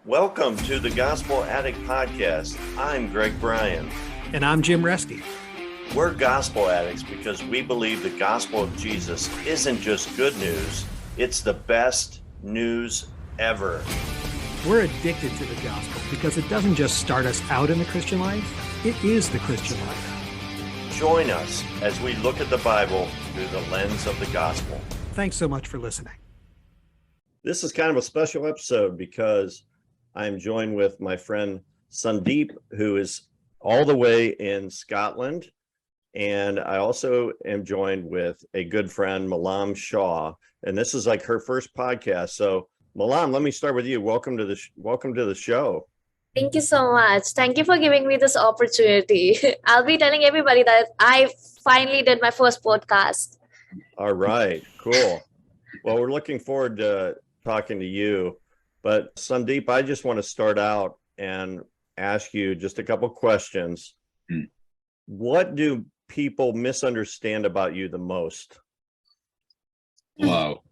Welcome to the Gospel Addict Podcast. I'm Greg Bryan. And I'm Jim Reski. We're gospel addicts because we believe the gospel of Jesus isn't just good news, it's the best news ever. We're addicted to the gospel because it doesn't just start us out in the Christian life, it is the Christian life. Join us as we look at the Bible through the lens of the gospel. Thanks so much for listening. This is kind of a special episode because I'm joined with my friend Sundeep, who is all the way in Scotland. And I also am joined with a good friend, Milam Shah. And this is like her first podcast. So Milam, let me start with you. Welcome to the show. Thank you so much. Thank you for giving me this opportunity. I'll be telling everybody that I finally did my first podcast. All right, cool. Well, we're looking forward to talking to you. But Sundeep, I just want to start out and ask you just a couple questions. What do people misunderstand about you the most? Wow.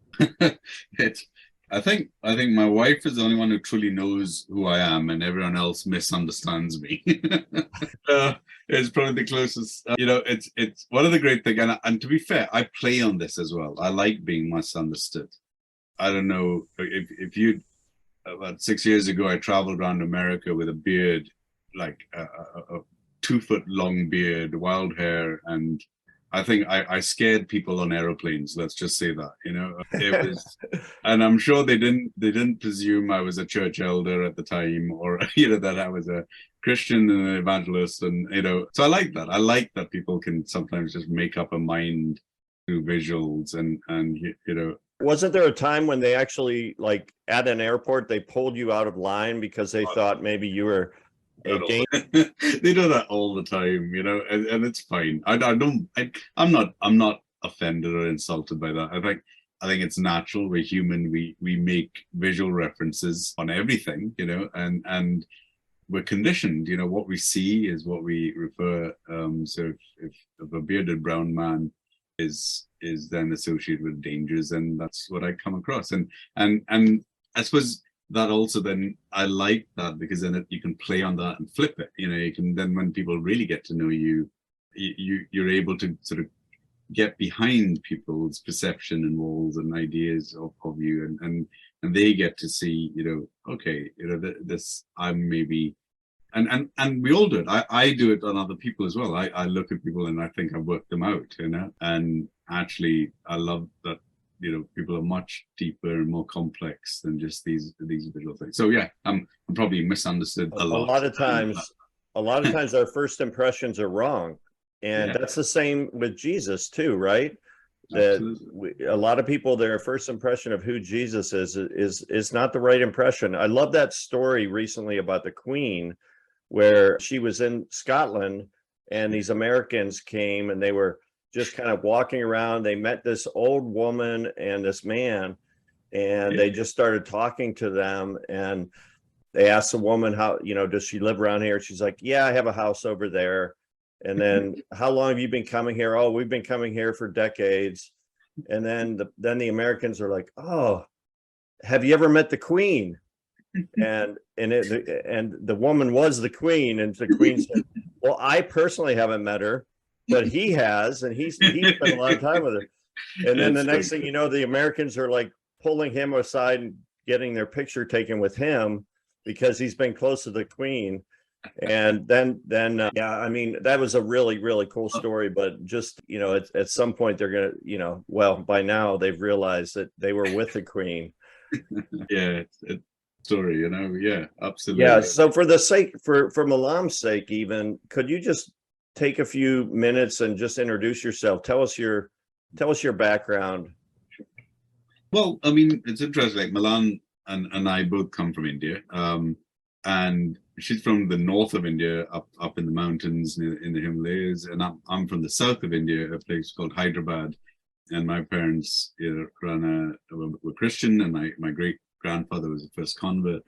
I think my wife is the only one who truly knows who I am, and everyone else misunderstands me. It's probably the closest. It's one of the great things, and to be fair, I play on this as well. I like being misunderstood. I don't know if you. About 6 years ago, I traveled around America with a beard, like a 2-foot long beard, wild hair, and I think I scared people on aeroplanes. Let's just say that, it was, and I'm sure they didn't presume I was a church elder at the time, or that I was a Christian and an evangelist, and so I like that. I like that people can sometimes just make up a mind through visuals, and. Wasn't there a time when they actually, like at an airport, they pulled you out of line because they thought maybe you were a game? They do that all the time, and it's fine. I'm not offended or insulted by that. I think it's natural. We're human. We make visual references on everything, and we're conditioned. What we see is what we refer. So if a bearded brown man is then associated with dangers, and that's what I come across, and I suppose that also then I like that because then you can play on that and flip it. You can then, when people really get to know you, you're able to sort of get behind people's perception and walls and ideas of you, and they get to see, okay, this I'm maybe. And we all do it. I do it on other people as well. I look at people and I think I've worked them out, and actually I love that, people are much deeper and more complex than just these visual things. So yeah, I'm probably misunderstood a lot. A lot of times our first impressions are wrong. And that's the same with Jesus too, right? A lot of people, their first impression of who Jesus is not the right impression. I love that story recently about the Queen, where she was in Scotland and these Americans came and they were just kind of walking around. They met this old woman and this man, and they just started talking to them. And they asked the woman, how, does she live around here? She's like, yeah, I have a house over there. And then, how long have you been coming here? Oh, we've been coming here for decades. And then the Americans are like, oh, have you ever met the Queen? And the woman was the Queen, and the Queen said, well, I personally haven't met her, but he has, and he's spent a lot of time with her. And then the next thing you know, the Americans are like pulling him aside and getting their picture taken with him because he's been close to the Queen. And then I mean, that was a really, really cool story. But just, at some point they're gonna, well, by now they've realized that they were with the Queen. Yeah. Story, yeah, absolutely. Yeah. So for Milam's sake, even, could you just take a few minutes and just introduce yourself? Tell us your background. Well, I mean, it's interesting. Like Milam and I both come from India, and she's from the north of India, up in the mountains in the Himalayas, and I'm from the south of India, a place called Hyderabad. And my parents were Christian, and my great grandfather was the first convert.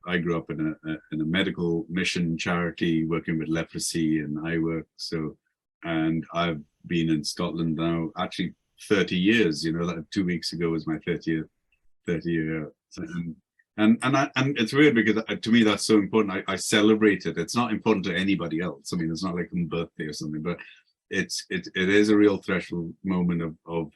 I grew up in a medical mission charity working with leprosy and eye work. And I've been in Scotland now actually 30 years. Like 2 weeks ago was my 30th year. And it's weird because to me that's so important. I celebrate it. It's not important to anybody else. I mean, it's not like a birthday or something, but it is a real threshold moment of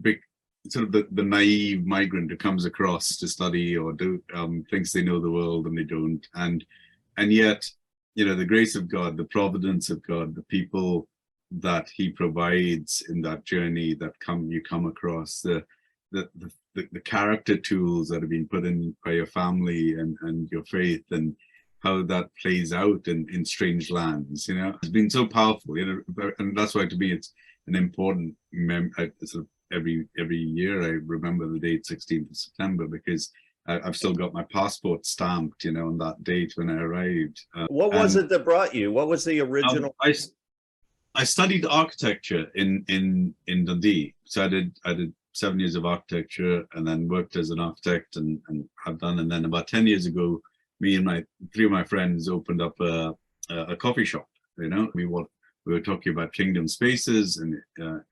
big sort of the naive migrant who comes across to study or do thinks they know the world and they don't, and yet the grace of God, the providence of God, the people that He provides in that journey that you come across, the character tools that have been put in by your family and your faith, and how that plays out in strange lands. It's been so powerful. And that's why to me it's an important sort of every year I remember the date 16th of September, because I've still got my passport stamped, on that date when I arrived. What was it that brought you? What was the original? I studied architecture in Dundee, so I did 7 years of architecture, and then worked as an architect and have done. And then about 10 years ago, me and three of my friends opened up a coffee shop. We were talking about kingdom spaces and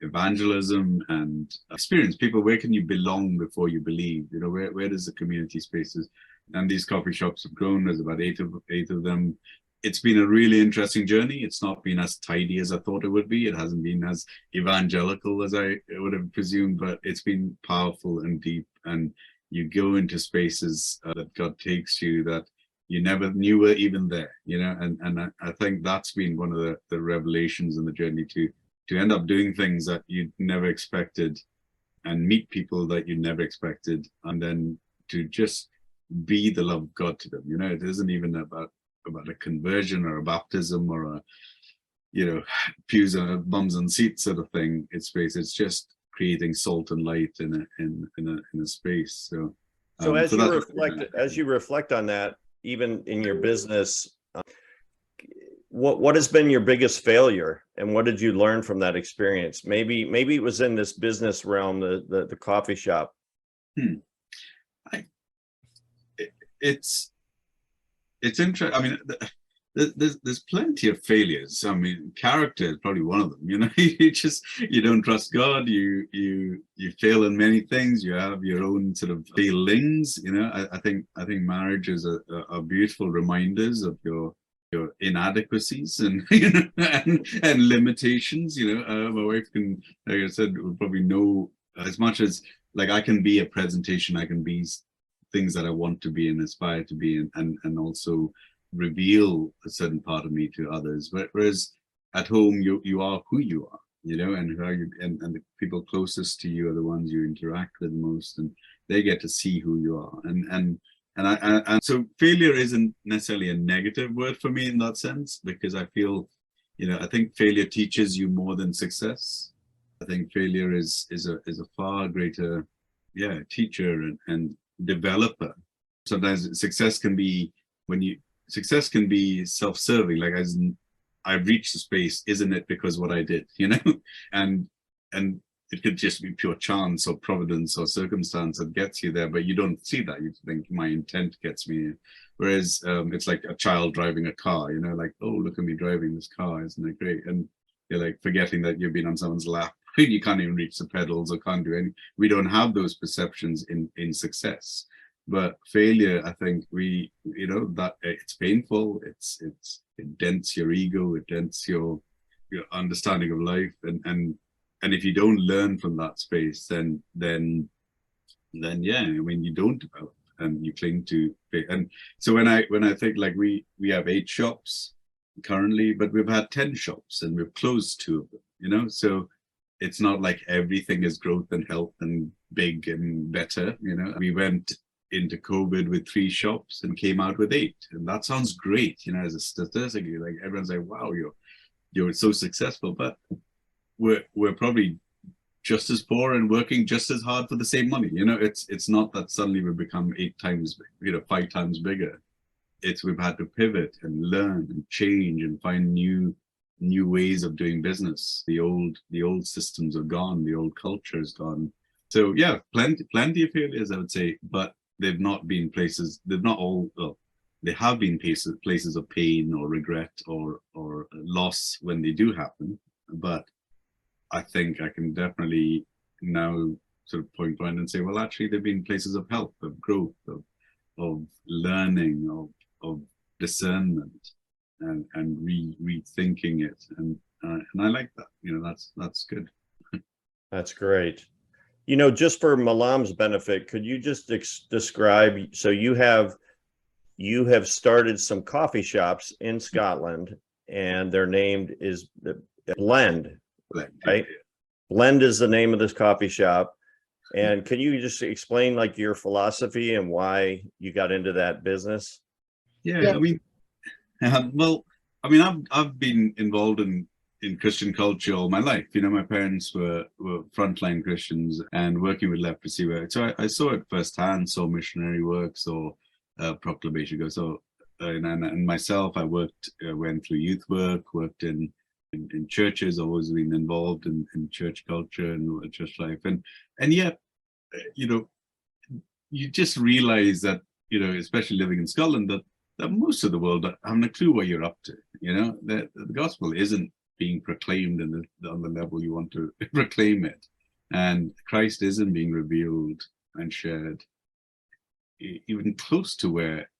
evangelism and experience. People, where can you belong before you believe? Where does the community spaces? And these coffee shops have grown. There's about eight of them. It's been a really interesting journey. It's not been as tidy as I thought it would be. It hasn't been as evangelical as I would have presumed, but it's been powerful and deep. And you go into spaces that God takes you that you never knew were even there, and I think that's been one of the revelations in the journey to end up doing things that you never expected and meet people that you never expected, and then to just be the love of God to them. It isn't even about a conversion or a baptism or a pews and bums and seats sort of thing. It's just creating salt and light in a space. So as you reflect on that, even in your business, what has been your biggest failure, and what did you learn from that experience? Maybe it was in this business realm, the coffee shop. It's interesting. I mean, there's plenty of failures. I mean, character is probably one of them. You don't trust God. You fail in many things. You have your own sort of failings. I think marriage is a beautiful reminders of your inadequacies and and limitations. My wife can, like I said, will probably know as much as, like, I can be a presentation. I can be things that I want to be and aspire to be, and also reveal a certain part of me to others. Whereas at home, you are who you are, and how you and the people closest to you are the ones you interact with most, and they get to see who you are. And so failure isn't necessarily a negative word for me in that sense, because I feel, I think failure teaches you more than success. I think failure is a far greater, teacher and developer. Sometimes success can be self-serving, like, as in, I've reached the space, isn't it because what I did, and it could just be pure chance or providence or circumstance that gets you there, but you don't see that. You think my intent gets me here. Whereas it's like a child driving a car, like, oh, look at me driving this car, isn't it great? And you're like forgetting that you've been on someone's lap. You can't even reach the pedals or can't do any. We don't have those perceptions in success. But failure, I think that it's painful. It dents your ego. It dents your understanding of life. And if you don't learn from that space, then you don't develop and you cling to faith. And so when I think, like, we have 8 shops currently, but we've had 10 shops and we've closed 2 of them. So it's not like everything is growth and health and big and better. We went into COVID with 3 shops and came out with 8, and that sounds great, as a statistically, like, everyone's like, wow, you're so successful, but we're probably just as poor and working just as hard for the same money. It's not that suddenly we become 8 times, 5 times bigger. We've had to pivot and learn and change and find new ways of doing business. The old systems are gone. The old culture is gone. So yeah, plenty of failures, I would say, but they've not been places. They've not all. Well, they have been places of pain or regret or loss when they do happen. But I think I can definitely now sort of point and say, well, actually, they've been places of help, of growth, of learning, of discernment, and rethinking it, and I like that. That's good. That's great. Just for Milam's benefit, could you just describe? So you have started some coffee shops in Scotland, and their name is Blend, right? Blend is the name of this coffee shop. And can you just explain like your philosophy and why you got into that business? Yeah. I mean, I've been involved in Christian culture all my life. My parents were frontline Christians and working with leprosy work. So I saw it firsthand, saw missionary work, saw proclamation go. So, and myself, I went through youth work, worked in churches, always been involved in church culture and church life. And yet, you just realize that, especially living in Scotland, that most of the world haven't a clue what you're up to. The gospel isn't being proclaimed on the level you want to proclaim it, and Christ isn't being revealed and shared even close to where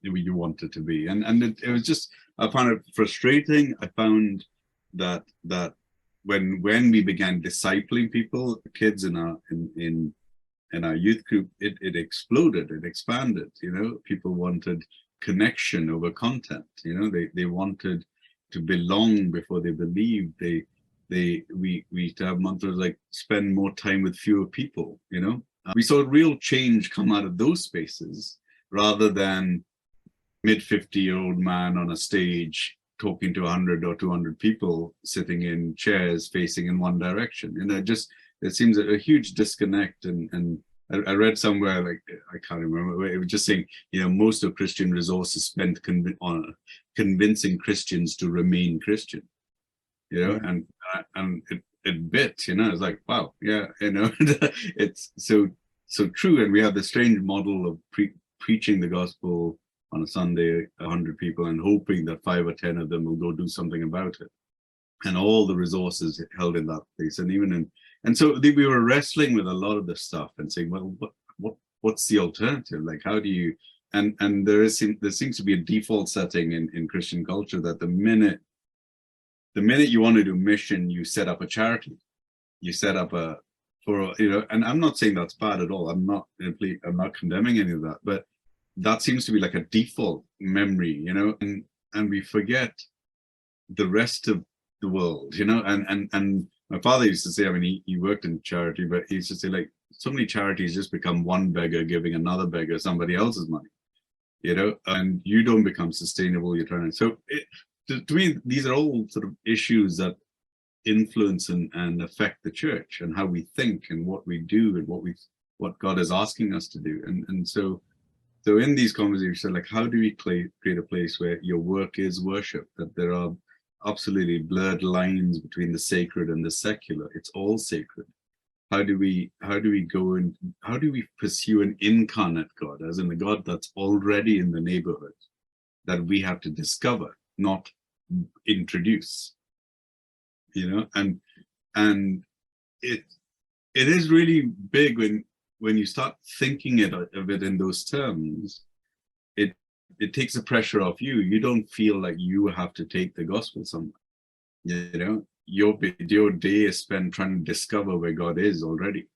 you want it to be. And it was just, I found it frustrating. I found that when we began discipling people, kids in our youth group, it exploded, it expanded. People wanted connection over content. They wanted to belong before they believed. We used to have mantras like spend more time with fewer people. We saw real change come out of those spaces rather than mid-50-year-old man on a stage talking to 100 or 200 people sitting in chairs facing in one direction. It seems a huge disconnect. And I read somewhere, like, I can't remember, it was just saying, most of Christian resources spent on convincing Christians to remain Christian, and it bit, it's like, wow, yeah, it's so true. And we have this strange model of preaching the gospel on a Sunday, 100 people, and hoping that 5 or 10 of them will go do something about it, and all the resources held in that place. And so we were wrestling with a lot of this stuff and saying, well, what's the alternative? Like, how do you? And there seems to be a default setting in Christian culture that the minute you want to do mission, you set up a charity, you set up and I'm not saying that's bad at all. I'm not condemning any of that, but that seems to be like a default memory, and we forget the rest of the world, and my father used to say, he worked in charity, but he used to say, like, so many charities just become one beggar giving another beggar somebody else's money, and you don't become sustainable. You're trying to. So to me, these are all sort of issues that influence and affect the church and how we think and what we do and what God is asking us to do. And so in these conversations, like, how do we create a place where your work is worship, that there are absolutely blurred lines between the sacred and the secular? It's all sacred. How do we go and how do we pursue an incarnate God, as in a God that's already in the neighborhood, that we have to discover, not introduce? And it is really big when you start thinking of it in those terms. It takes the pressure off you. You don't feel like you have to take the gospel somewhere. Your day is spent trying to discover where God is already,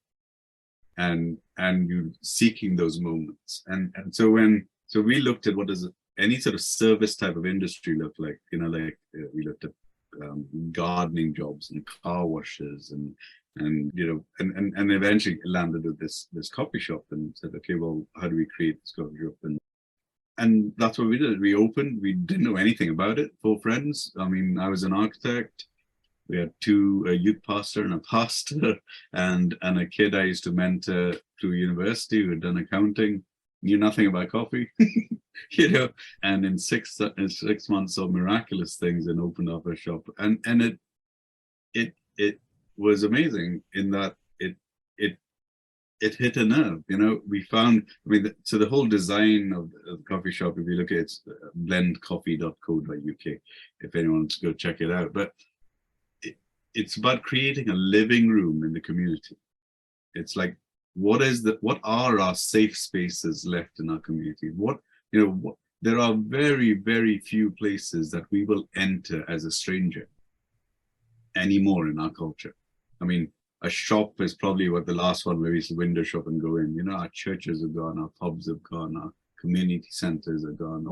and you seeking those moments. And so we looked at what does any sort of service type of industry look like. We looked at gardening jobs and car washes and eventually landed at this coffee shop and said, okay, well, how do we create this coffee shop? And that's what we did. We opened. We didn't know anything about it. 4 friends. I was an architect. We had 2, a youth pastor and a pastor, and a kid I used to mentor through university who had done accounting, knew nothing about coffee, And in 6 months saw miraculous things and opened up a shop. And it was amazing in that it hit a nerve. We found, so the whole design of the coffee shop, if you look at it, it's blendcoffee.co.uk, if anyone wants to go check it out. But it's about creating a living room in the community It's like, what are our safe spaces left in our community? There are very, very few places that we will enter as a stranger anymore in our culture. I mean, a shop is probably what the last one where we used to window shop and go in. Our churches are gone, our pubs have gone, our community centers are gone.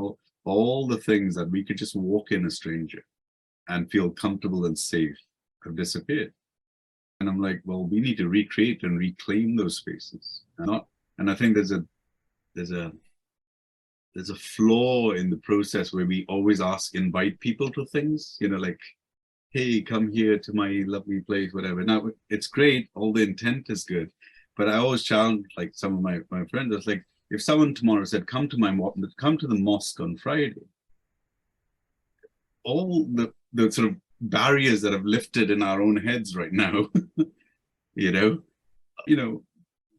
All the things that we could just walk in a stranger and feel comfortable and safe have disappeared. And I'm like, well, we need to recreate and reclaim those spaces. And I think there's a flaw in the process where we always invite people to things, like, hey, come here to my lovely place, whatever. Now, it's great. All the intent is good. But I always challenge, like, some of my friends. I was like, if someone tomorrow said, come to the mosque on Friday, all the sort of barriers that have lifted in our own heads right now,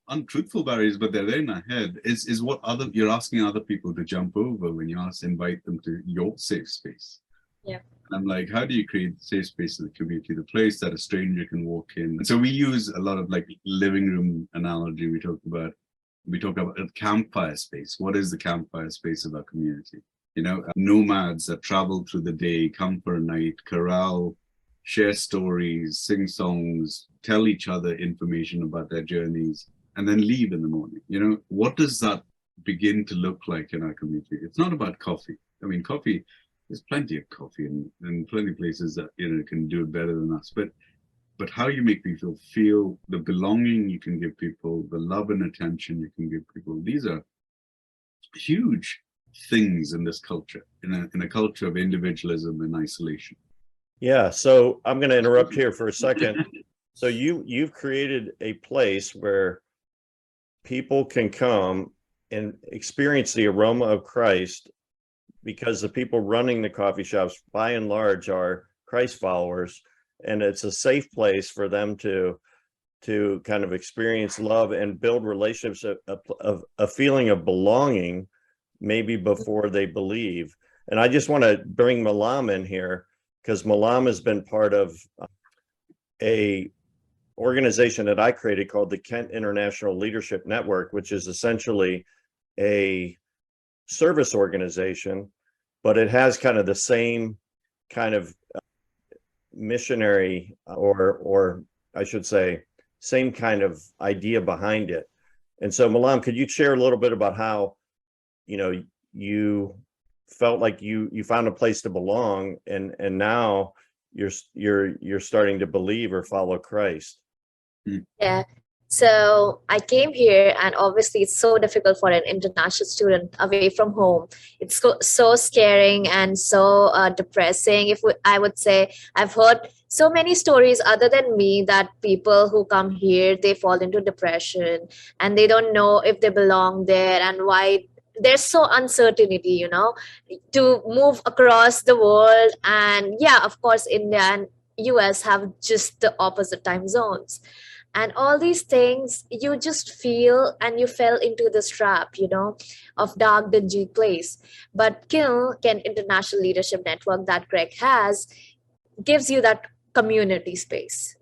untruthful barriers, but they're there in our head, is what you're asking other people to jump over when you invite them to your safe space. Yeah. I'm like, how do you create a safe space in the community, the place that a stranger can walk in? And so we use a lot of like living room analogy. We talk about a campfire space. What is the campfire space of our community? Nomads that travel through the day, come for a night, corral, share stories, sing songs, tell each other information about their journeys, and then leave in the morning. What does that begin to look like in our community? It's not about coffee. I mean, coffee, there's plenty of coffee and plenty of places that, can do it better than us. But how you make people feel, the belonging you can give people, the love and attention you can give people, these are huge things in this culture, in a culture of individualism and isolation. Yeah, so I'm going to interrupt here for a second. So you've created a place where people can come and experience the aroma of Christ, because the people running the coffee shops by and large are Christ followers, and it's a safe place for them to kind of experience love and build relationships of a feeling of belonging, maybe before they believe. And I just want to bring Milam in here, because Milam has been part of a organization that I created called the Kent International Leadership Network, which is essentially a service organization, but it has kind of the same kind of missionary, or I should say, same kind of idea behind it. And so, Milam, could you share a little bit about how, you felt like you found a place to belong, and now you're starting to believe or follow Christ? Yeah. So I came here, and obviously it's so difficult for an international student away from home. It's so scaring and so depressing. I would say, I've heard so many stories other than me that people who come here, they fall into depression and they don't know if they belong there, and why there's so uncertainty, to move across the world. And yeah, of course, India and US have just the opposite time zones. And all these things, you just feel, and you fell into this trap, of dark, dingy place. But Kent International Leadership Network that Greg has gives you that community space.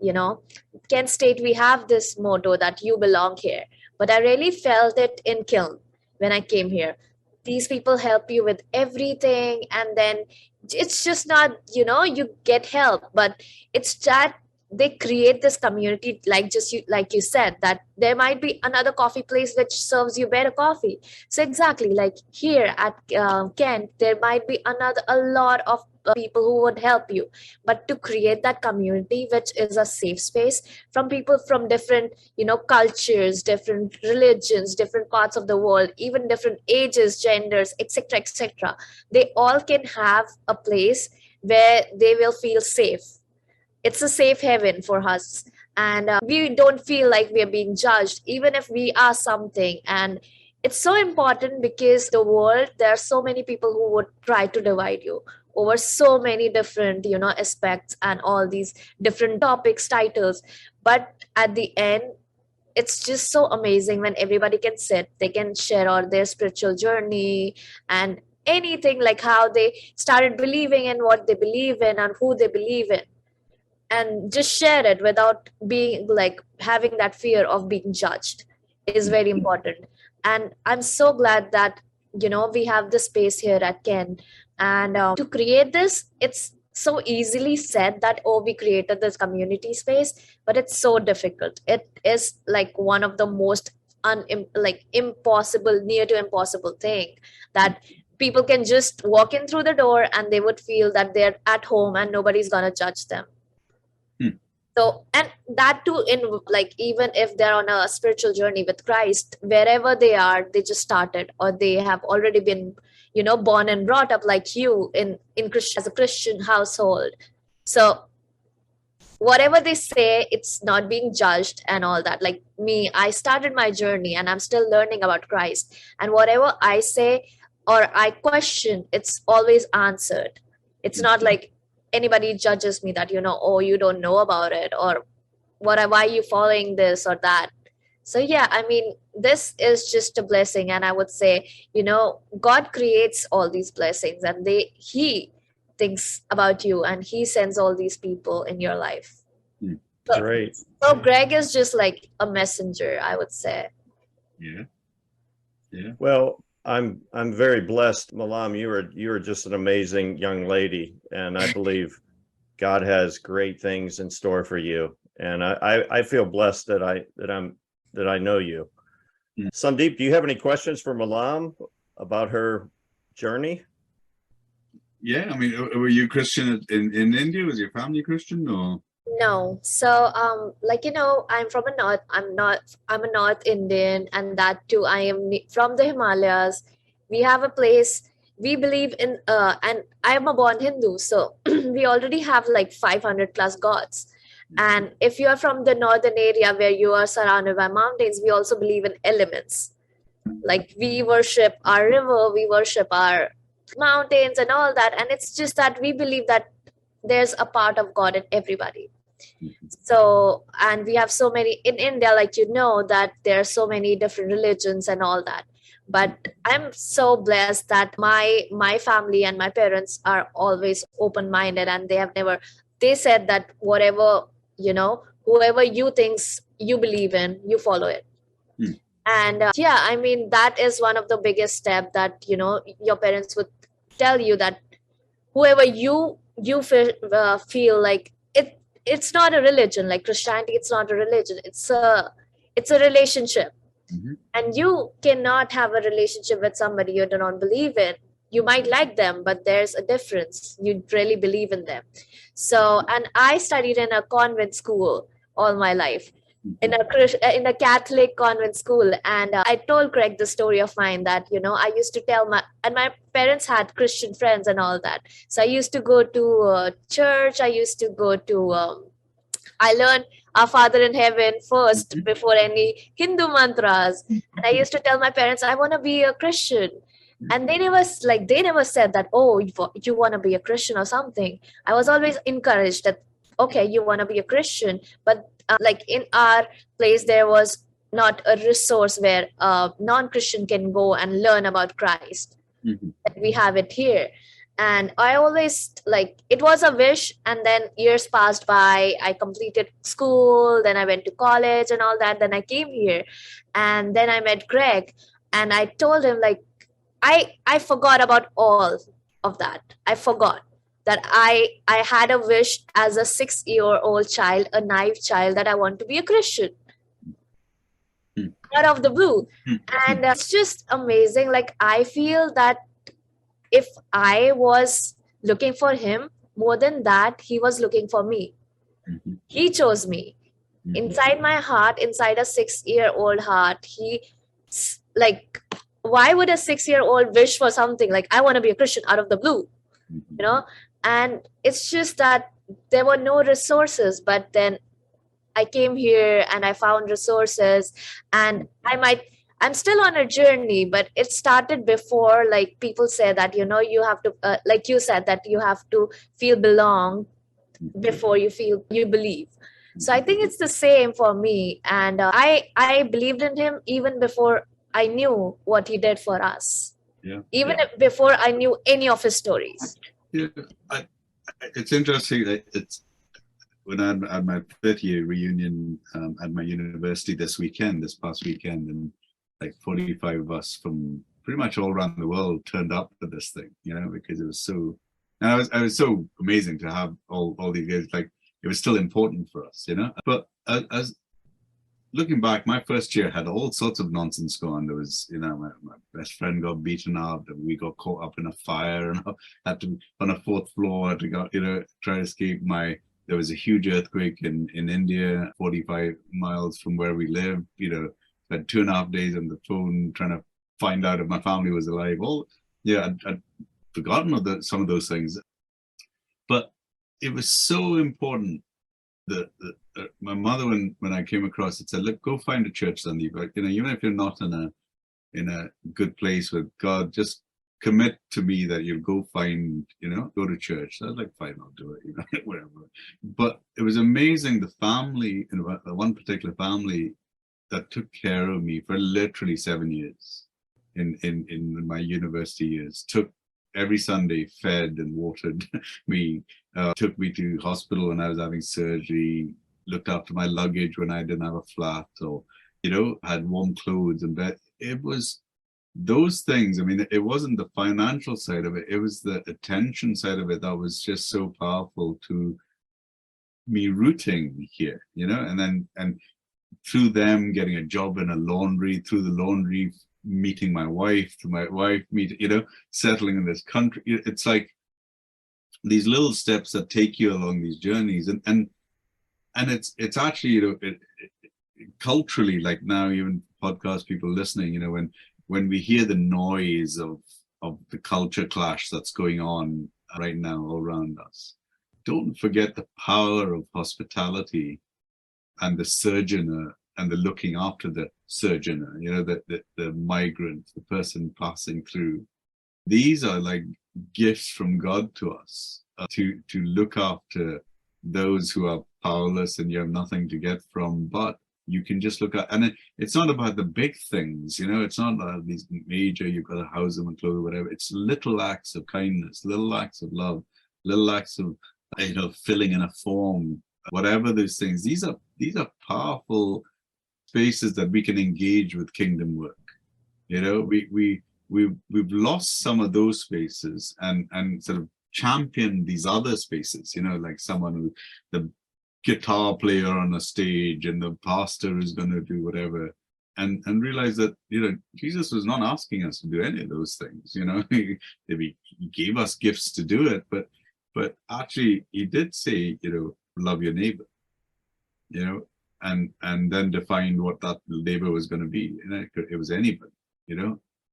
Kent State, we have this motto that you belong here. But I really felt it in Kiln when I came here. These people help you with everything. And then it's just not, you get help, but it's that they create this community, like you said, that there might be another coffee place which serves you better coffee. So exactly, like here at Kent, there might be a lot of people who would help you. But to create that community, which is a safe space from people from different, cultures, different religions, different parts of the world, even different ages, genders, etc., etc., they all can have a place where they will feel safe. It's a safe haven for us. And we don't feel like we are being judged, even if we are something. And it's so important, because the world, there are so many people who would try to divide you over so many different, aspects and all these different topics, titles. But at the end, it's just so amazing when everybody can sit, they can share all their spiritual journey and anything, like how they started believing in what they believe in and who they believe in. and just share it without being like having that fear of being judged is very important. And I'm so glad that, you know, we have this space here at Ken. And to create this, it's so easily said that, oh, we created this community space, but it's so difficult. It is like one of the most impossible, near to impossible thing, that people can just walk in through the door and they would feel that they're at home and nobody's gonna judge them. So, and that too, in like, even if they're on a spiritual journey with Christ, wherever they are, they just started, or they have already been, you know, born and brought up like you in as a Christian household. So whatever they say, it's not being judged and all that. Like me, I started my journey and I'm still learning about Christ. And whatever I say or I question, it's always answered. It's not like anybody judges me that, you know, oh, you don't know about it, or why are you following this or that. So yeah, I mean, this is just a blessing. And I would say, you know, God creates all these blessings, and he thinks about you, and he sends all these people in your life. So, Great. so Greg is just like a messenger, I would say. Yeah. Well, I'm very blessed, Milam. You are just an amazing young lady, and I believe God has great things in store for you. And I feel blessed that I know you. Sundeep, do you have any questions for Milam about her journey? Yeah, I mean, were you Christian in India? Was your family Christian, or? No. So like, you know, I'm from a north, I'm a North Indian, and that too, I am from the Himalayas. We have a place, we believe in and I am a born Hindu, so we already have like 500 plus gods. And if you are from the northern area where you are surrounded by mountains, we also believe in elements. Like we worship our river, we worship our mountains and all that. And it's just that we believe that there's a part of God in everybody. So, and we have so many in India, like, you know, that there are so many different religions and all that. But I'm so blessed that my family and my parents are always open-minded, and they said that whatever, you know, whoever you thinks you believe in, you follow it. And yeah, I mean, that is one of the biggest step that, you know, your parents would tell you, that whoever you feel like it's not a religion. Like Christianity, it's not a religion, it's a relationship. And you cannot have a relationship with somebody you do not believe in. You might like them, but there's a difference. You really believe in them. So, and I studied in a convent school all my life, in a Catholic convent school. And I told Greg the story of mine, that, you know, I used to tell my parents had Christian friends and all that. So I used to go to church. I used to go to, I learned Our Father in Heaven first before any Hindu mantras. And I used to tell my parents, I want to be a Christian. And they never said that, oh, you want to be a Christian or something. I was always encouraged that, okay, you want to be a Christian. But like in our place, there was not a resource where a non-Christian can go and learn about Christ. We have it here. And I always, like, it was a wish. And then years passed by, I completed school, then I went to college and all that. Then I came here, and then I met Greg, and I told him, like, I forgot about all of that. I forgot that I had a wish as a 6-year-old child, a naive child, that I want to be a Christian. Out of the blue. And it's just amazing. Like, I feel that if I was looking for him, more than that, he was looking for me. He chose me. Inside my heart, inside a 6-year-old heart, like, why would a 6-year-old wish for something like, I want to be a Christian, out of the blue, you know? And it's just that there were no resources. But then I came here and I found resources, and I'm still on a journey, but it started before. Like, people say that, you know, you have to, like you said, that you have to feel belong before you believe. So I think it's the same for me. And I believed in him even before I knew what he did for us. Even before I knew any of his stories. It's interesting that when I had my 5th year reunion at my university this past weekend, and like 45 of us from pretty much all around the world turned up for this thing, because it was so, and I was so amazing to have all these guys. Like, it was still important for us, But as looking back, my first year had all sorts of nonsense going on. There was, my best friend got beaten up, and we got caught up in a fire, and I had to, on a 4th floor, had to go, try to escape. There was a huge earthquake in India, 45 miles from where we live. I had 2.5 days on the phone trying to find out if my family was alive. I'd forgotten some of those things, but it was so important that my mother, when I came across it, said, "Look, go find a church, Sundeep. Even if you're not in a good place with God, just commit to me that you'll go find, go to church." So I was like, "Fine, I'll do it, whatever." But it was amazing, the family, one particular family that took care of me for literally 7 years in my university years, took every Sunday, fed and watered me, took me to hospital when I was having surgery, looked after my luggage when I didn't have a flat, or, had warm clothes and bed. It was those things. I mean, it wasn't the financial side of it. It was the attention side of it that was just so powerful to me rooting here, and through them getting a job in a laundry, through the laundry meeting my wife, to my wife settling in this country. It's like these little steps that take you along these journeys, and it's actually, culturally, like now, even podcast people listening, when we hear the noise of the culture clash that's going on right now all around us, don't forget the power of hospitality and the sojourner and the looking after the sojourner, the migrant, the person passing through. These are like gifts from God to us, to look after those who are powerless and you have nothing to get from, but you can just look at, and it's not about the big things, it's not about these major, you've got to house them and clothe, whatever. It's little acts of kindness, little acts of love, little acts of, filling in a form, whatever those things. These are powerful spaces that we can engage with kingdom work. We've lost some of those spaces and sort of champion these other spaces, like someone who, the guitar player on a stage and the pastor who's going to do whatever, and realize that, Jesus was not asking us to do any of those things. He gave us gifts to do it, but actually he did say, love your neighbor, and then defined what that neighbor was going to be. It was anybody,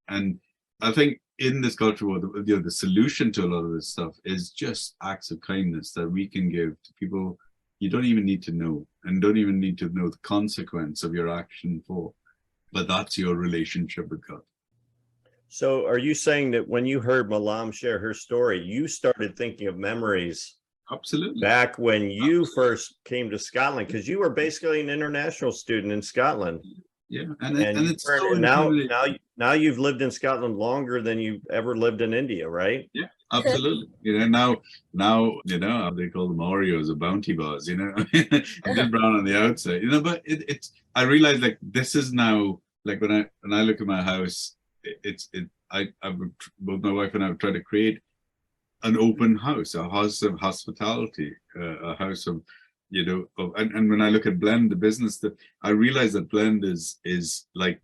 and I think in this culture world, the solution to a lot of this stuff is just acts of kindness that we can give to people you don't even need to know, and don't even need to know the consequence of your action for, but that's your relationship with God. So are you saying that when you heard Milam share her story, you started thinking of memories? Absolutely. Back when you first came to Scotland, because you were basically an international student in Scotland. Yeah, and it's so now you've lived in Scotland longer than you've ever lived in India, right? Yeah, absolutely. Now they call them Oreos or Bounty Bars. I'm just brown on the outside. But it's I realize, like, this is now, like, when I look at my house, both my wife and I have tried to create an open house, a house of hospitality, a house of, and when I look at Blend, the business, that I realize that Blend is like,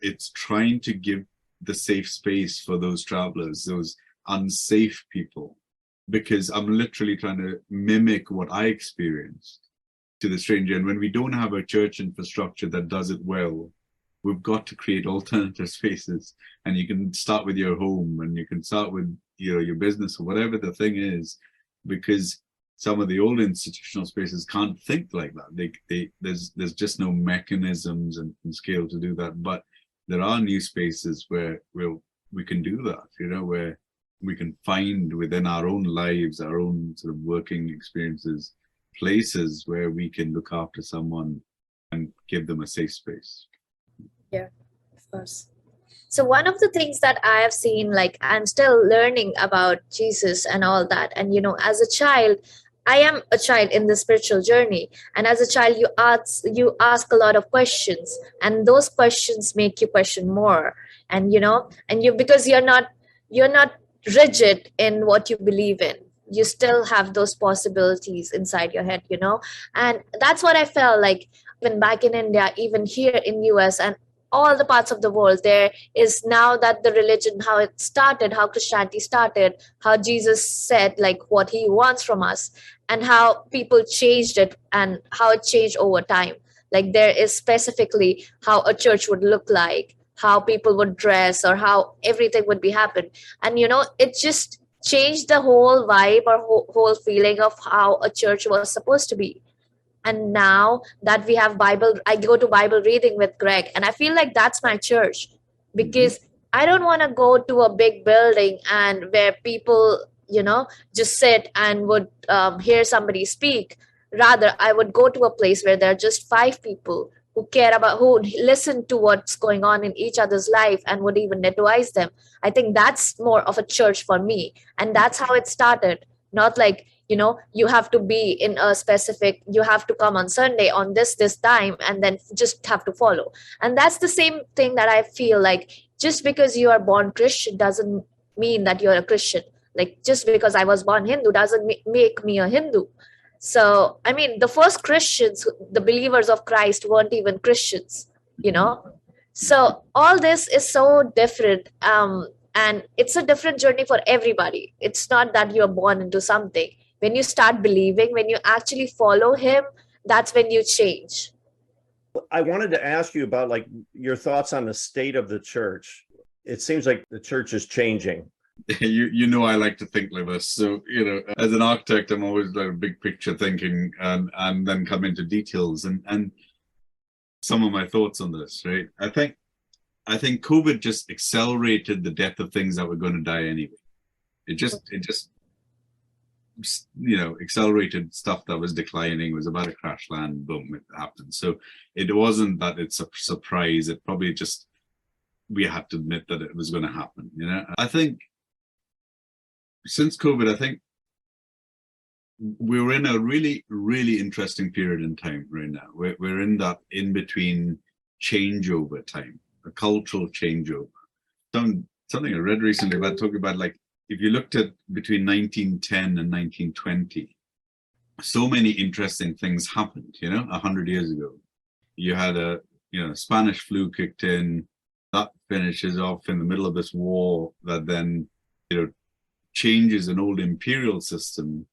it's trying to give the safe space for those travelers, those unsafe people, because I'm literally trying to mimic what I experienced to the stranger. And when we don't have a church infrastructure that does it well, we've got to create alternative spaces. And you can start with your home, and you can start with your business, or whatever the thing is, because some of the old institutional spaces can't think like that. There's just no mechanisms and scale to do that. But there are new spaces where we can do that, where we can find within our own lives, our own sort of working experiences, places where we can look after someone and give them a safe space. Yeah, of course. So one of the things that I have seen, like, I'm still learning about Jesus and all that. And, as a child, I am a child in the spiritual journey, and as a child, you ask a lot of questions, and those questions make you question more. And and you because you're not rigid in what you believe in. You still have those possibilities inside your head, and that's what I felt like even back in India, even here in US, and all the parts of the world. There is now that the religion, how it started, how Christianity started, how Jesus said like what he wants from us, and how people changed it and how it changed over time. Like there is specifically how a church would look like, how people would dress, or how everything would be happen. And it just changed the whole vibe or whole feeling of how a church was supposed to be. And now that we have Bible, I go to Bible reading with Greg, and I feel like that's my church, because I don't want to go to a big building and where people just sit and would hear somebody speak. Rather, I would go to a place where there are just five people who listen to what's going on in each other's life and would even advise them. I think that's more of a church for me, and that's how it started. Not like you have to be in a specific, you have to come on Sunday on this time and then just have to follow. And that's the same thing that I feel like, just because you are born Christian doesn't mean that you're a Christian. Like just because I was born Hindu doesn't make me a Hindu. So I mean, the first Christians, the believers of Christ, weren't even Christians. So all this is so different, and it's a different journey for everybody. It's not that you're born into something. When you start believing, when you actually follow him, that's when you change. I wanted to ask you about like your thoughts on the state of the church. It seems like the church is changing. I like to think like this. So, as an architect, I'm always like big picture thinking, and then come into details and some of my thoughts on this, right? I think COVID just accelerated the death of things that were going to die anyway. It just accelerated stuff that was declining, was about to crash land, boom, it happened. So it wasn't that it's a surprise. It probably just, we had to admit that it was going to happen. I think since COVID, I think we're in a really, really interesting period in time right now. We're in that in-between changeover time, a cultural changeover. Something I read recently about talking about, like, if you looked at between 1910 and 1920, so many interesting things happened, 100 years ago. You had Spanish flu kicked in, that finishes off in the middle of this war that then, changes an old imperial system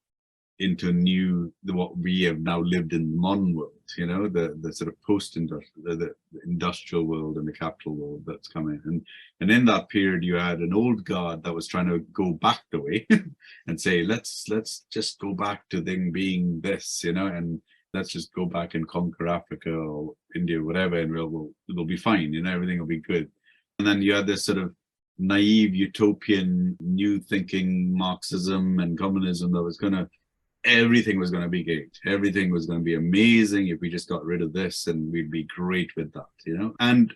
into a new, what we have now lived in the modern world, the sort of post-industrial, the industrial world and the capital world that's coming. And in that period, you had an old guard that was trying to go back the way and say, let's just go back to being this, and let's just go back and conquer Africa or India, or whatever, and it'll be fine, everything will be good. And then you had this sort of naive, utopian, new thinking Marxism and communism that was everything was going to be great. Everything was going to be amazing if we just got rid of this, and we'd be great with that, And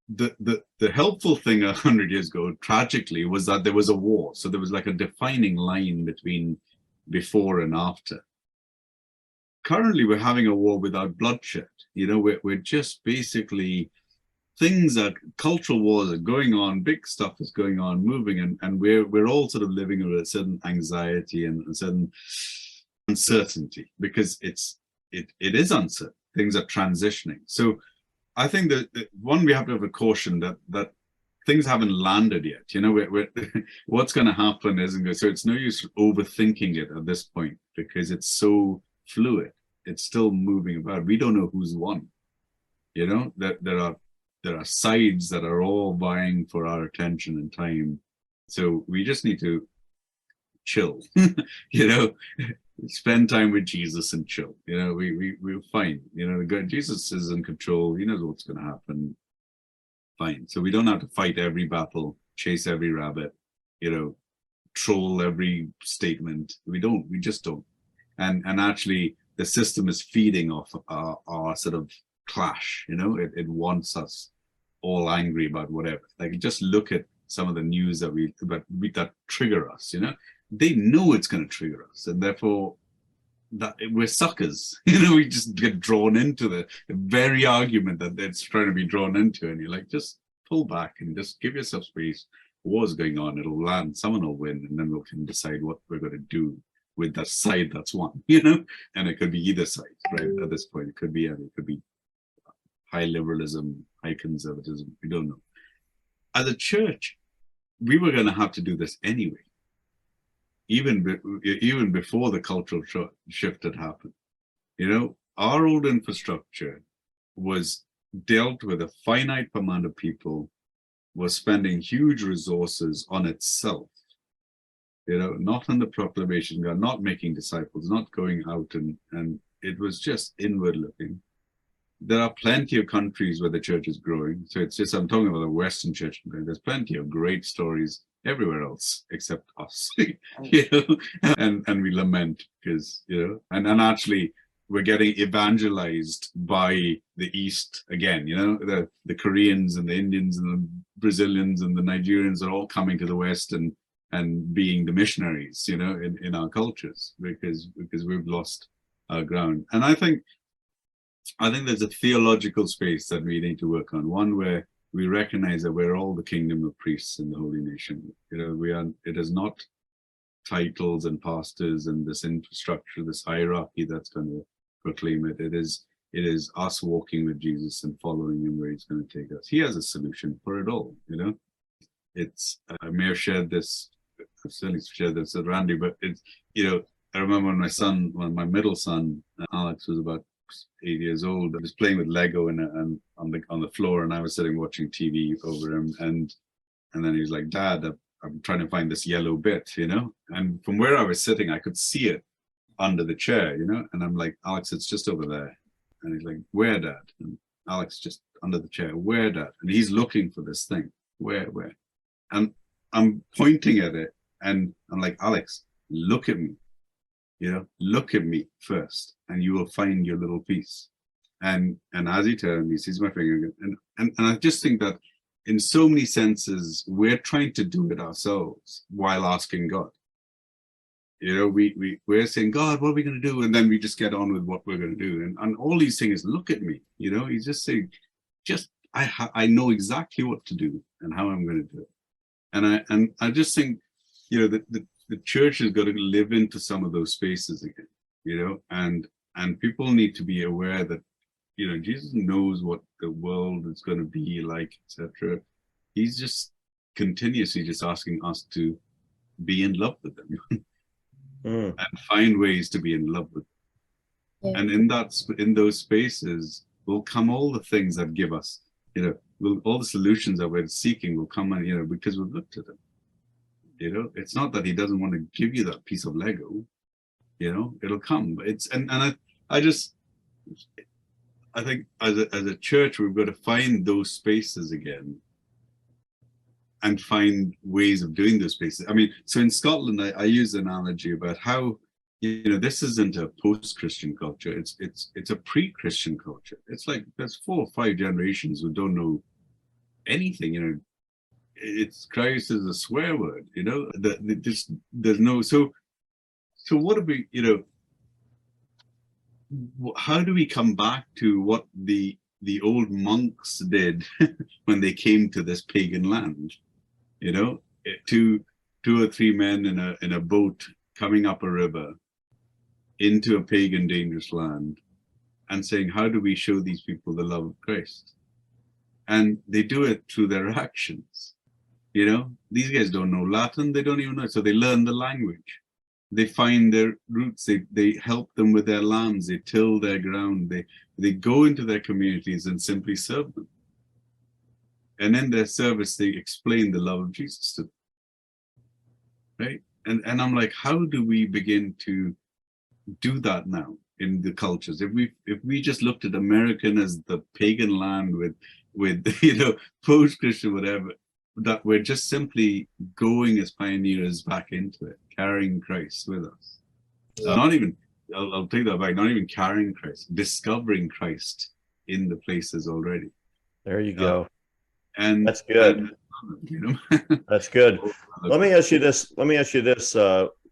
the helpful thing 100 years ago, tragically, was that there was a war. So there was like a defining line between before and after. Currently, we're having a war without bloodshed. We're just basically, cultural wars are going on, big stuff is going on, moving, and we're all sort of living with a certain anxiety and a certain uncertainty, because it is uncertain. Things are transitioning. So I think that one, we have to have a caution that things haven't landed yet. What's going to happen isn't good. So it's no use overthinking it at this point, because it's so fluid. It's still moving about. We don't know who's won. There are sides that are all vying for our attention and time. So we just need to chill, spend time with Jesus and chill. We're fine. Jesus is in control. He knows what's going to happen. Fine. So we don't have to fight every battle, chase every rabbit, troll every statement. We just don't. And actually, the system is feeding off our sort of clash. It wants us all angry about whatever. Like, just look at some of the news that trigger us. they know it's going to trigger us, and therefore that we're suckers. We just get drawn into the very argument that it's trying to be drawn into, and you're like, just pull back and just give yourself space. War's going on, it'll land, someone will win, and then we can decide what we're going to do with that side that's won, and it could be either side, right? At this point, it could be high liberalism, high conservatism, we don't know. As a church, we were going to have to do this anyway, even before the cultural shift had happened. Our old infrastructure was dealt with a finite amount of people, was spending huge resources on itself, not on the proclamation, not making disciples, not going out, and it was just inward looking. There are plenty of countries where the church is growing. So it's just, I'm talking about the Western church. There's plenty of great stories everywhere else except us, and we lament because, and actually we're getting evangelized by the East again, the Koreans and the Indians and the Brazilians and the Nigerians are all coming to the West and being the missionaries, in our cultures because we've lost our ground. And I think there's a theological space that we need to work on. One where we recognize that we're all the kingdom of priests in the holy nation. It is not titles and pastors and this infrastructure, this hierarchy that's going to proclaim it. It is us walking with Jesus and following him where he's going to take us. He has a solution for it all, It's, I may have shared this, I've certainly shared this with Randy, but it's, I remember when my middle son, Alex, was about 8 years old. I was playing with Lego and on the floor, and I was sitting watching TV over him, and then he was like, "Dad, I'm trying to find this yellow bit," And from where I was sitting, I could see it under the chair, And I'm like, "Alex, it's just over there." And he's like, "Where, Dad?" And Alex, just under the chair. "Where, Dad?" And he's looking for this thing. Where? And I'm pointing at it, and I'm like, "Alex, look at me. Look at me first, and you will find your little piece." And as he turned, he sees my finger, and I just think that in so many senses, we're trying to do it ourselves while asking God. We're saying, "God, what are we going to do?" And then we just get on with what we're going to do. And all he's saying is, "Look at me." He's just saying, I know exactly what to do and how I'm going to do it. And I just think, the church has got to live into some of those spaces again, and people need to be aware that, Jesus knows what the world is going to be like, etc. He's just continuously just asking us to be in love with them and find ways to be in love with them. Yeah. And in those spaces will come all the things that give us, all the solutions that we're seeking will come, because we've looked at them. It's not that he doesn't want to give you that piece of Lego, it'll come. I think as a church, we've got to find those spaces again and find ways of doing those spaces. I mean, so in Scotland, I use the analogy about how, this isn't a post-Christian culture. It's a pre-Christian culture. It's like there's 4 or 5 generations who don't know anything, It's Christ is a swear word, there's no, so what do we, how do we come back to what the old monks did when they came to this pagan land? 2 or 3 men in a boat coming up a river into a pagan dangerous land and saying, how do we show these people the love of Christ? And they do it through their actions. These guys don't know Latin, they don't even know, so they learn the language. They find their roots, they help them with their lambs, they till their ground, they go into their communities and simply serve them. And in their service, they explain the love of Jesus to them. Right? And I'm like, how do we begin to do that now in the cultures? If we just looked at American as the pagan land with post-Christian, whatever, that we're just simply going as pioneers back into it, carrying Christ with us. Yeah. Not even, I'll take that back, not even carrying Christ, discovering Christ in the places already. There you go. And that's good. You know, That's good. Let me ask you this.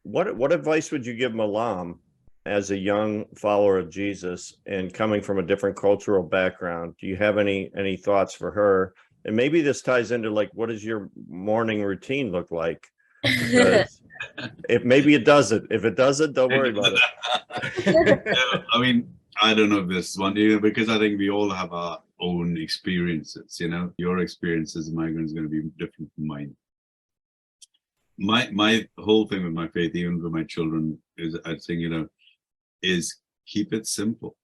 What advice would you give Milam as a young follower of Jesus and coming from a different cultural background? Do you have any thoughts for her? And maybe this ties into like, what does your morning routine look like? Because maybe it doesn't. If it doesn't, don't worry about it. Yeah, I mean, I don't know if this one, because I think we all have our own experiences. You know, your experience as a migrant is going to be different from mine. My whole thing with my faith, even with my children, is I think, is keep it simple.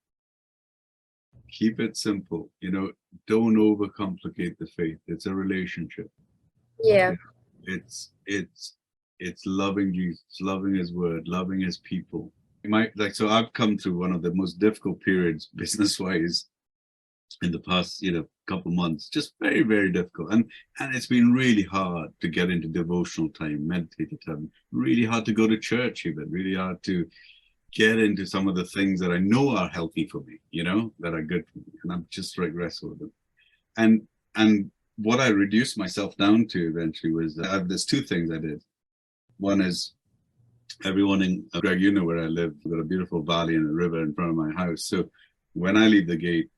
Keep it simple. Don't overcomplicate the faith. It's a relationship. Yeah. It's loving Jesus, loving his word, loving his people. So I've come through one of the most difficult periods business-wise in the past, couple months, just very, very difficult. And it's been really hard to get into devotional time, meditative time, really hard to go to church even, really hard to get into some of the things that I know are healthy for me, that are good for me. And I'm just wrestle with them. And what I reduced myself down to eventually was there's two things I did. One is every morning, Greg, where I live, I've got a beautiful valley and a river in front of my house. So when I leave the gate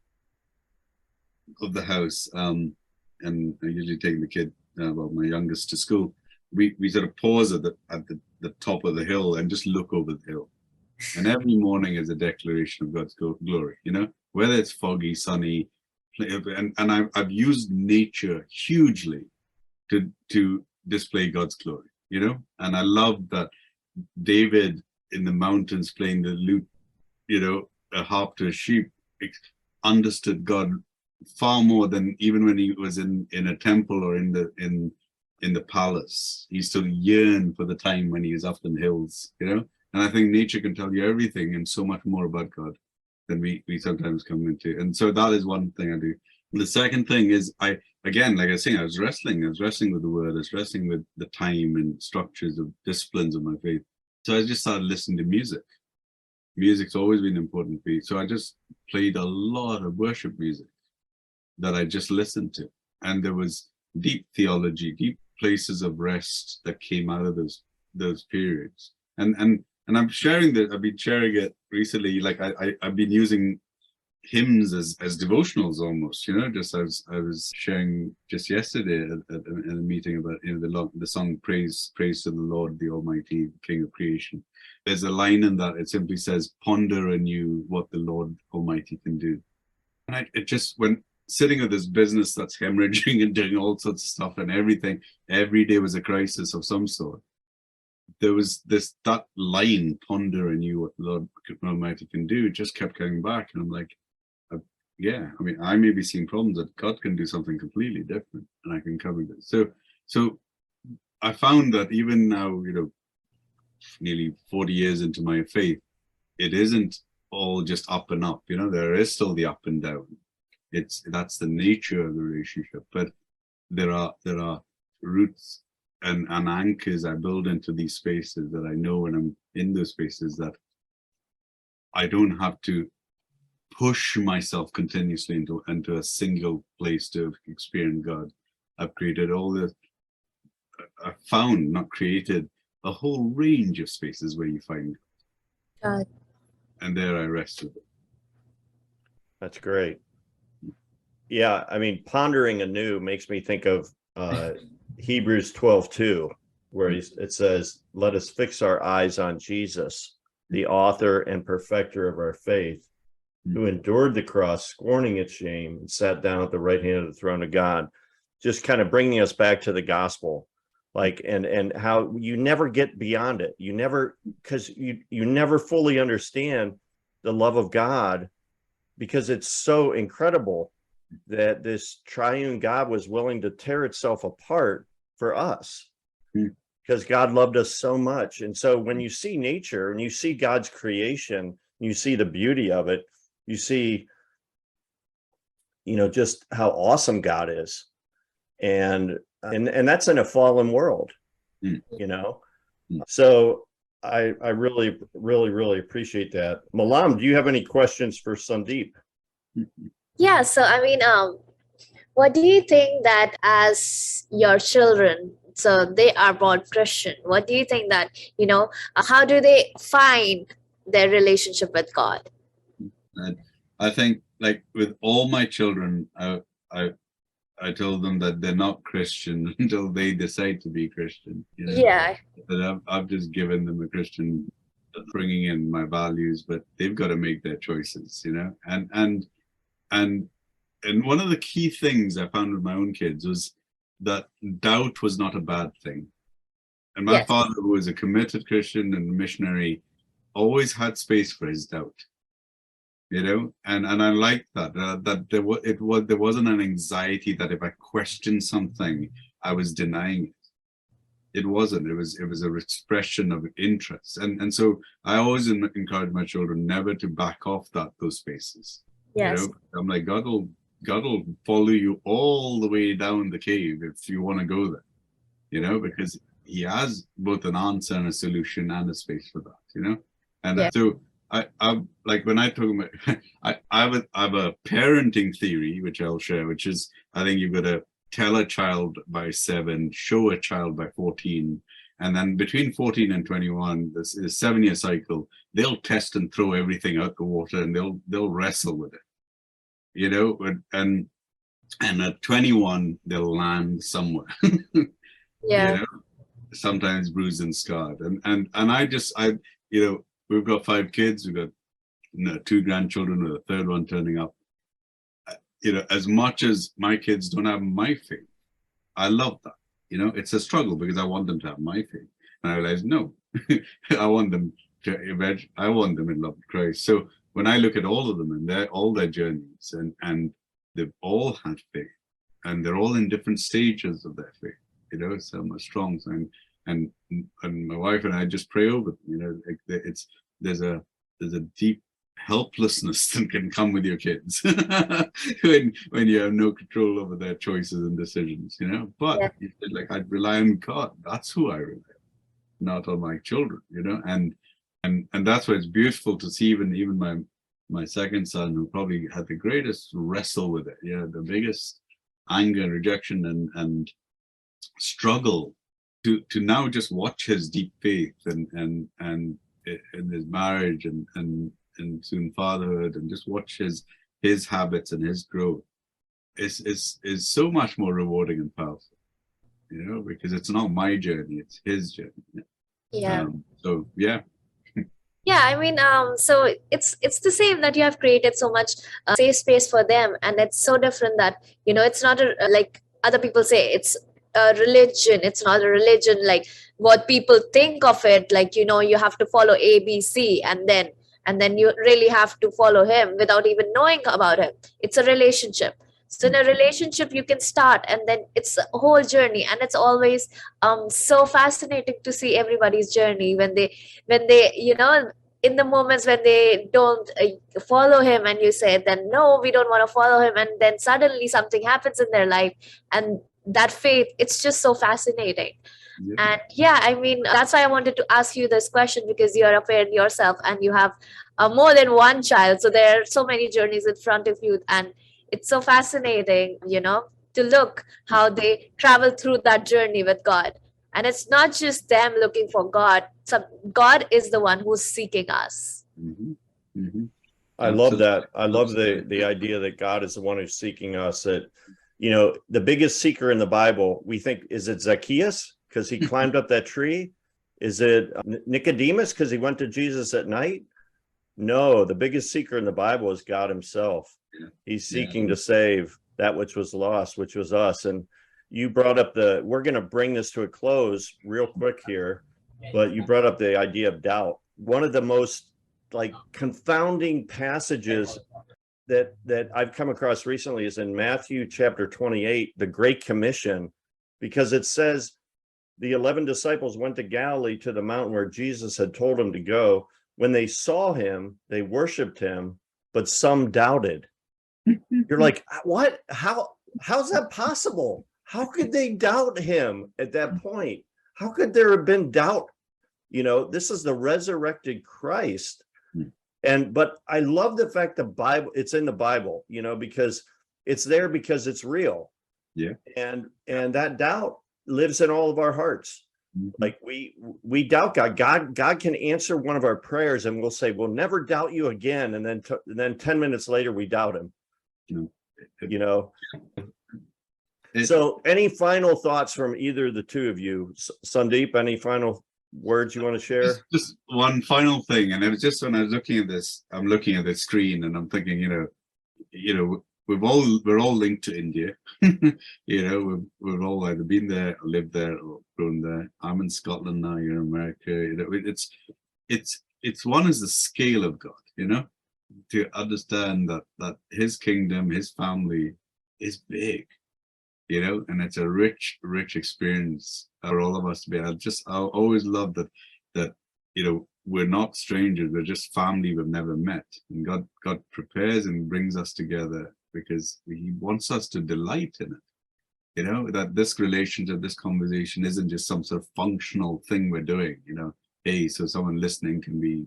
of the house, and I usually take the kid, my youngest, to school, we sort of pause at the top of the hill and just look over the hill. And every morning is a declaration of God's glory, whether it's foggy, sunny, and I've used nature hugely to display God's glory, and I love that David in the mountains playing the lute, a harp to a sheep, understood God far more than even when he was in a temple or in the palace. He still yearned for the time when he was up in the hills, And I think nature can tell you everything and so much more about God than we sometimes come into. And so that is one thing I do. And the second thing is I was wrestling with the word, I was wrestling with the time and structures of disciplines of my faith. So I just started listening to music. Music's always been important for me. So I just played a lot of worship music that I just listened to. And there was deep theology, deep places of rest that came out of those periods. And I'm sharing that, I've been sharing it recently, like I've been using hymns as devotionals almost, just as I was sharing just yesterday at a meeting about the song praise to the Lord, the Almighty King of creation. There's a line in that, it simply says, ponder anew what the Lord Almighty can do. And it just, when sitting at this business that's hemorrhaging and doing all sorts of stuff and everything, every day was a crisis of some sort. There was that line, ponder anew what the Lord Almighty can do, it just kept coming back. And I'm like, I may be seeing problems that God can do something completely different and I can cover this. So I found that even now, nearly 40 years into my faith, it isn't all just up and up, there is still the up and down. That's the nature of the relationship, but there are roots and anchors I build into these spaces that I know when I'm in those spaces that I don't have to push myself continuously into a single place to experience God. I've created not created, a whole range of spaces where you find God. And there I rest with it. That's great. Yeah, I mean, pondering anew makes me think of Hebrews 12:2, where it says, let us fix our eyes on Jesus, the author and perfecter of our faith, who endured the cross, scorning its shame, and sat down at the right hand of the throne of God. Just kind of bringing us back to the gospel, like, and how you never get beyond it. You never, because you never fully understand the love of God, because it's so incredible that this triune God was willing to tear itself apart for us, because God loved us so much. And so when you see nature and you see God's creation, you see the beauty of it, you see, just how awesome God is. And that's in a fallen world, So I really, really, really appreciate that. Milam, do you have any questions for Sundeep? Yeah, so I mean, What do you think that as your children, so they are born Christian, what do you think that, how do they find their relationship with God? And I think, like with all my children, I I told them that they're not Christian until they decide to be Christian. You know, Yeah, that I've just given them a Christian bringing in my values, but they've got to make their choices. You know, and and one of the key things I found with my own kids was that doubt was not a bad thing. And my yes, father, who was a committed Christian and missionary, always had space for his doubt. You know, and I liked that that there wasn't an anxiety that if I questioned something, I was denying it. It wasn't. It was an expression of interest, and so I always encourage my children never to back off those spaces. You yes, know, I'm like, God will follow you all the way down the cave if you want to go there. You know, because He has both an answer and a solution and a space for that. You know, and yeah, so I like when I talk about I have a parenting theory which I'll share, which is I think you've got to tell a child by 7, show a child by 14, and then between 14 and 21, this is 7-year cycle. They'll test and throw everything out the water, and they'll wrestle with it. You know, and at 21 they'll land somewhere. You yeah, know, sometimes bruised and scarred, and I you know, we've got 5 kids, we've got 2 grandchildren with a third one turning up. You know, as much as my kids don't have my faith, I love that. You know, it's a struggle because I want them to have my faith, and I realize no, I want them I want them in love with Christ. So when I look at all of them and all their journeys, and they've all had faith, and they're all in different stages of their faith. You know, some are strong, and my wife and I just pray over them. You know, there's a deep helplessness that can come with your kids when you have no control over their choices and decisions. You know, but yeah, you said, like, I'd rely on God. That's who I rely on, not on my children. You know, and that's why it's beautiful to see even my second son, who probably had the greatest wrestle with it. Yeah, the biggest anger and rejection and struggle to now just watch his deep faith and in his marriage and soon fatherhood, and just watch his habits and his growth is so much more rewarding and powerful, you know, because it's not my journey, it's his journey. yeah. So yeah. Yeah, I mean, so it's the same that you have created so much safe space for them, and it's so different that it's not like other people say it's a religion. It's not a religion like what people think of it. Like you have to follow ABC, and then you really have to follow him without even knowing about him. It's a relationship. So in a relationship, you can start, and then it's a whole journey, and it's always so fascinating to see everybody's journey when they in the moments when they don't follow him, and you say then no, we don't want to follow him, and then suddenly something happens in their life, and that faith, it's just so fascinating. Yeah. And yeah, I mean, that's why I wanted to ask you this question, because you're a parent yourself and you have more than one child, so there are so many journeys in front of you, and it's so fascinating to look how they travel through that journey with God. And it's not just them looking for God. God is the one who's seeking us. Mm-hmm. Mm-hmm. I love that. I love the idea that God is the one who's seeking us. That, the biggest seeker in the Bible, we think, is it Zacchaeus because he climbed up that tree? Is it Nicodemus because he went to Jesus at night? No, the biggest seeker in the Bible is God himself. He's seeking to save that which was lost, which was us. And you brought up we're going to bring this to a close real quick here, but you brought up the idea of doubt. One of the most confounding passages that I've come across recently is in Matthew chapter 28, the Great Commission, because it says the 11 disciples went to Galilee, to the mountain where Jesus had told them to go. When they saw him, they worshiped him, but some doubted. You're like, what? How's that possible? How could they doubt him at that point? How could there have been doubt? This is the resurrected Christ. But I love the fact the Bible, it's in the Bible, because It's there because it's real. Yeah. And that doubt lives in all of our hearts. Like we doubt God. God can answer one of our prayers and we'll say, we'll never doubt you again. And then 10 minutes later, we doubt him, you know? So any final thoughts from either of the two of you? Sundeep, any final words you want to share? Just one final thing. And it was just when I was looking at this, I'm looking at the screen and I'm thinking, we're all linked to India. We've all either been there, or lived there, or grown there. I'm in Scotland now. You're in America. It's one is the scale of God. To understand that His kingdom, His family is big. And it's a rich experience for all of us to be. I always love that we're not strangers. We're just family we've never met, and God prepares and brings us together because He wants us to delight in it. That this relationship, this conversation isn't just some sort of functional thing we're doing. Hey, so someone listening can be,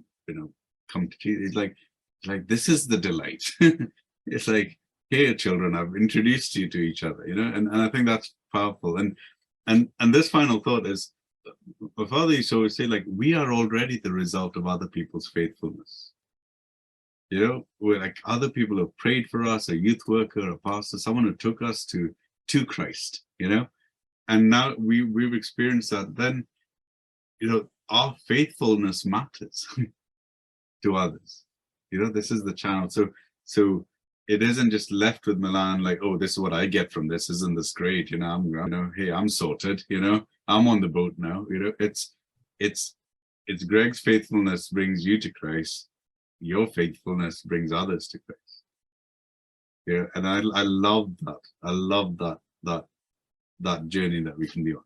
come to Jesus. It's like this is the delight. It's like, hey, children, I've introduced you to each other. And I think that's powerful. And this final thought is, my father used to always say, like, we are already the result of other people's faithfulness. We're like other people who prayed for us, a youth worker, a pastor, someone who took us to Christ, and now we've experienced that. Then, our faithfulness matters to others. This is the channel. So it isn't just left with Milan, like, oh, this is what I get from this. Isn't this great? Hey, I'm sorted. I'm on the boat now. It's Greg's faithfulness brings you to Christ. Your faithfulness brings others to Christ. Yeah, and I love that. I love that journey that we can be on.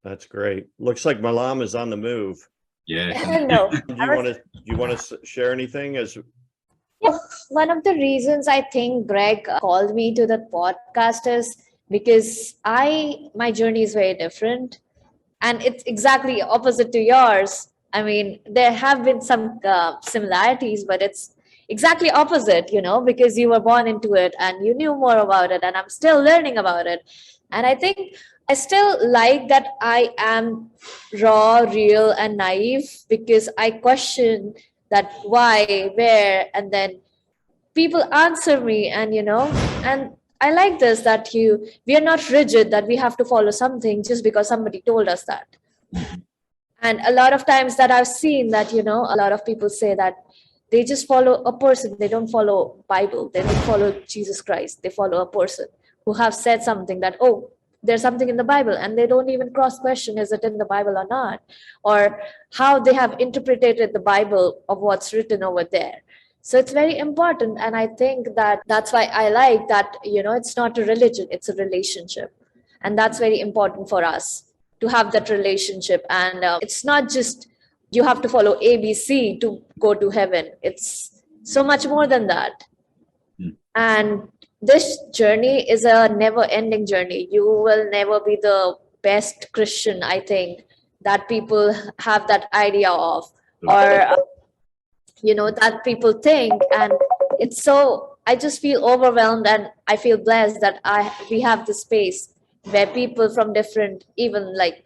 That's great. Looks like Milam is on the move. Yeah. No. Do you want to share anything? One of the reasons I think Greg called me to the podcast is because my journey is very different, and it's exactly opposite to yours. I mean, there have been some similarities, but it's exactly opposite, because you were born into it and you knew more about it, and I'm still learning about it. And I think I still like that I am raw, real, and naive, because I question that why, where, and then people answer me, and I like this, that we are not rigid, that we have to follow something just because somebody told us that. And a lot of times that I've seen that, a lot of people say that they just follow a person. They don't follow Bible. They don't follow Jesus Christ. They follow a person who have said something that, oh, there's something in the Bible, and they don't even cross question, is it in the Bible or not? Or how they have interpreted the Bible of what's written over there. So it's very important. And I think that's why I like that, it's not a religion, it's a relationship. And that's very important for us, to have that relationship. And it's not just you have to follow ABC to go to heaven. It's so much more than that. And this journey is a never-ending journey. You will never be the best Christian, I think, that people have that idea of, or that people think. And it's so, I just feel overwhelmed, and I feel blessed that we have this space where people from different, even like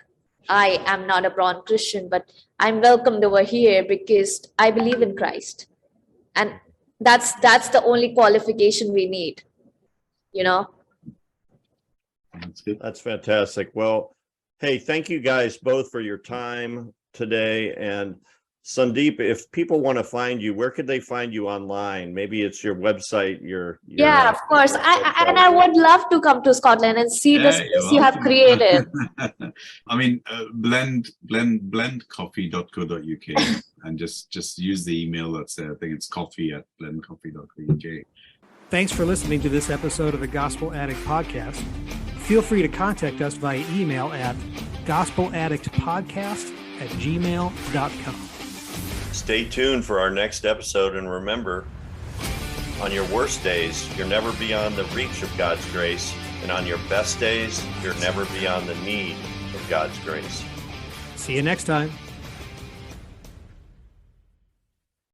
I am not a born Christian, but I'm welcomed over here because I believe in Christ. And that's the only qualification we need, That's good. That's fantastic. Well, hey, thank you guys both for your time today. And Sundeep, if people want to find you, where could they find you online? Maybe it's your website, yeah, of course. I would love to come to Scotland and see the space you have created. I mean, blendcoffee.co.uk, and just use the email that's there. I think it's coffee@blendcoffee.co.uk. Thanks for listening to this episode of the Gospel Addict Podcast. Feel free to contact us via email at gospeladdictpodcast@gmail.com. Stay tuned for our next episode, and remember, on your worst days, you're never beyond the reach of God's grace, and on your best days, you're never beyond the need of God's grace. See you next time.